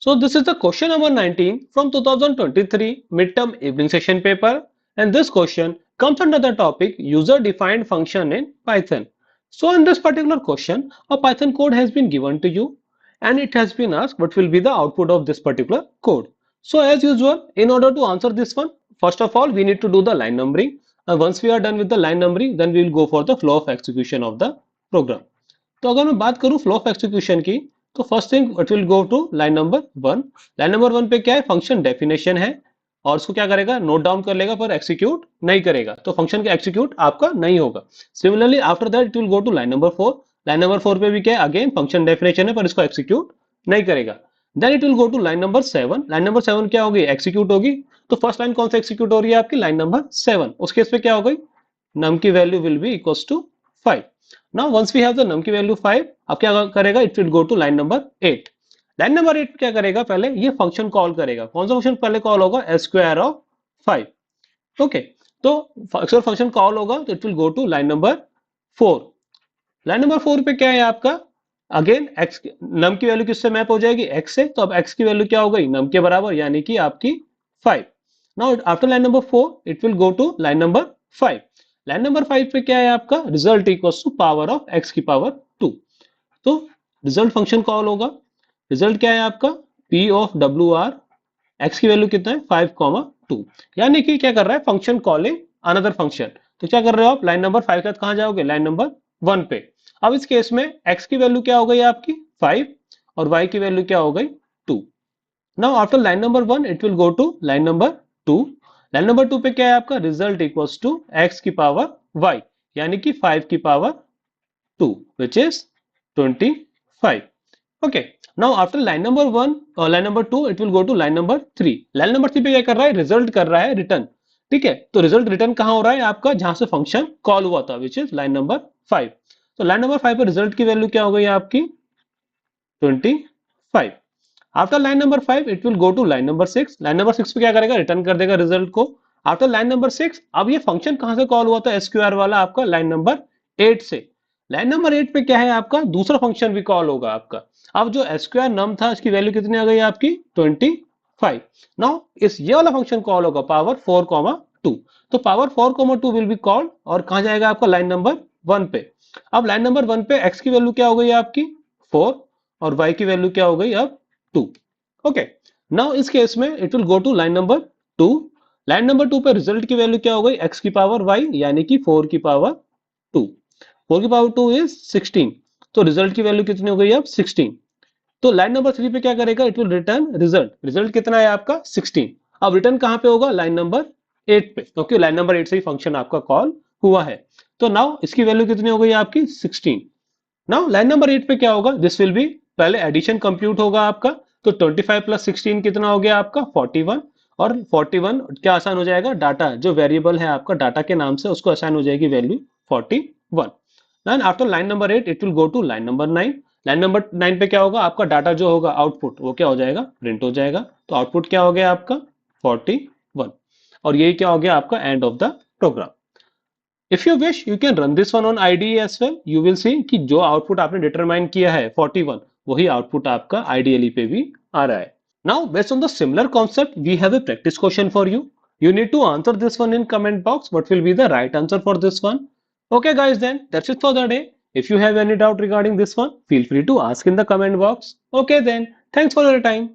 So this is the question number 19 from 2023 midterm evening session paper, and this question comes under the topic user defined function in Python. So in this particular question, a Python code has been given to you and it has been asked what will be the output of this particular code. So as usual, in order to answer this one, first of all we need to do the line numbering, and once we are done with the line numbering, then we will go for the flow of execution of the program. तो अगर मैं बात करूं flow of execution की, तो first thing it will go to line number 1। Line number 1 पे क्या है, फंक्शन डेफिनेशन है और उसको क्या करेगा, नोट डाउन कर लेगा पर एक्सिक्यूट नहीं करेगा, तो फंक्शन का एक्सिक्यूट आपका नहीं होगा। Similarly after that it will go to line number 4। Line number 4 पे भी क्या है, अगेन फंक्शन डेफिनेशन है पर इसको एक्सिक्यूट नहीं करेगा। Then it will go to line number 7। Line number 7 क्या होगी, एक्सिक्यूट होगी। तो फर्स्ट लाइन कौन सा एक्सिक्यूट हो रही है आपकी, लाइन नंबर 7। उस केस पे क्या हो गई, num की value will be equals to 5। Now once we have the num की वैल्यू 5, अब क्या करेगा, it will go to line number 8। Line number 8 क्या करेगा, पहले ये फंक्शन कॉल करेगा। कौन सा फंक्शन पहले कॉल होगा, स्क्वायर ऑफ 5। ओके, तो फंक्शन कॉल होगा तो it will go to line number 4। Line number 4 पे क्या है आपका, अगेन एक्स, नम की वैल्यू किससे मैप हो जाएगी, एक्स से। तो अब एक्स की वैल्यू क्या हो गई, नम के बराबर, यानी कि आपकी 5। Now after line number 4 it will go to line number 5। Line number 5 पे क्या है आपका, result equals to power of x की पावर 2। तो रिजल्ट फंक्शन कॉल होगा। रिजल्ट क्या है आपका, P of W R, x की वैल्यू कितना है 5,2, यानी कि क्या कर रहा है, फंक्शन कॉलिंग अनदर फंक्शन। तो क्या कर रहे हो आप, लाइन नंबर 5 के बाद कहां जाओगे, लाइन नंबर 1 पे। अब इस केस में x की वैल्यू क्या हो गई आपकी 5 और y की वैल्यू क्या हो गई 2। Now after line number 1 it will go to line number 2। Line number 2 पे क्या है आपका, रिजल्ट इक्वल्स टू x की पावर y, यानी कि 5 की power 2 which is 25। Okay, now after line number 1 और line number 2 it will go to line number 3। Line number 3 पे क्या कर रहा है, रिजल्ट कर रहा है रिटर्न। ठीक है, तो रिजल्ट रिटर्न कहां हो रहा है आपका, जहां से फंक्शन कॉल हुआ था, विच इज लाइन नंबर 5। तो लाइन नंबर 5 पे रिजल्ट की वैल्यू क्या हो गई आपकी 25। After line number 5 it will go to line number 6। Line number 6 पे क्या करेगा, रिटर्न कर देगा रिजल्ट को। आफ्टर लाइन नंबर 6, अब ये फंक्शन कहां से कॉल हुआ था, एसक्यूआर वाला आपका लाइन नंबर 8 से। लाइन नंबर 8 पे क्या है आपका, दूसरा फंक्शन भी कॉल होगा आपका। अब जो एसक्यूआर नम था इसकी वैल्यू कितनी आ गई आपकी 25। नाउ इस ये वाला फंक्शन कॉल होगा पावर 4,2। तो पावर 4,2 विल बी कॉल्ड और कहां जाएगा आपका, लाइन नंबर 1 पे। अब लाइन नंबर 1 पे x की वैल्यू क्या हो गई आपकी 4 और y की वैल्यू क्या हो गई अब 2। ओके, नाउ इस केस में it will go to line number 2। Line number 2 पे रिजल्ट की वैल्यू क्या हो गई, x की पावर y, यानी कि 4 की पावर 2। 4 की पावर 2 इज 16। तो रिजल्ट की वैल्यू कितनी हो गई अब 16। तो लाइन नंबर 3 पे क्या करेगा, it will return result. Result कितना है आपका 16। अब रिटर्न कहां पे होगा, लाइन नंबर 8 पे, क्योंकि लाइन नंबर 8 से ही फंक्शन आपका कॉल हुआ है। तो नाउ इसकी वैल्यू कितनी हो गई आपकी 16। नाउ लाइन नंबर 8 पे क्या होगा, दिस विल बी, पहले एडिशन कंप्यूट होगा आपका। तो 25 प्लस 16 कितना हो गया आपका 41। और 41 क्या आसान हो जाएगा, डाटा जो वेरिएबल है आपका डाटा के नाम से, उसको आसान हो जाएगी value 41। Then after line number 8 it will go to line number 9। Line number 9 पे क्या होगा, आपका डाटा जो होगा आउटपुट वो क्या हो जाएगा, प्रिंट हो जाएगा। तो आउटपुट क्या हो गया आपका 41। और यही क्या हो गया आपका end of the program. If you wish you can run this one on IDE as well, you will see कि जो आउटपुट आपने डिटरमाइन किया है 41, वही आउटपुट आपका आईडीएलई पे भी आ रहा है। Now based on the similar concept we have a practice question for you. You need to answer this one in comment box. What will be the right answer for this one? Okay guys, then that's it for the day. If you have any doubt regarding this one, feel free to ask in the comment box. Okay then, thanks for your time.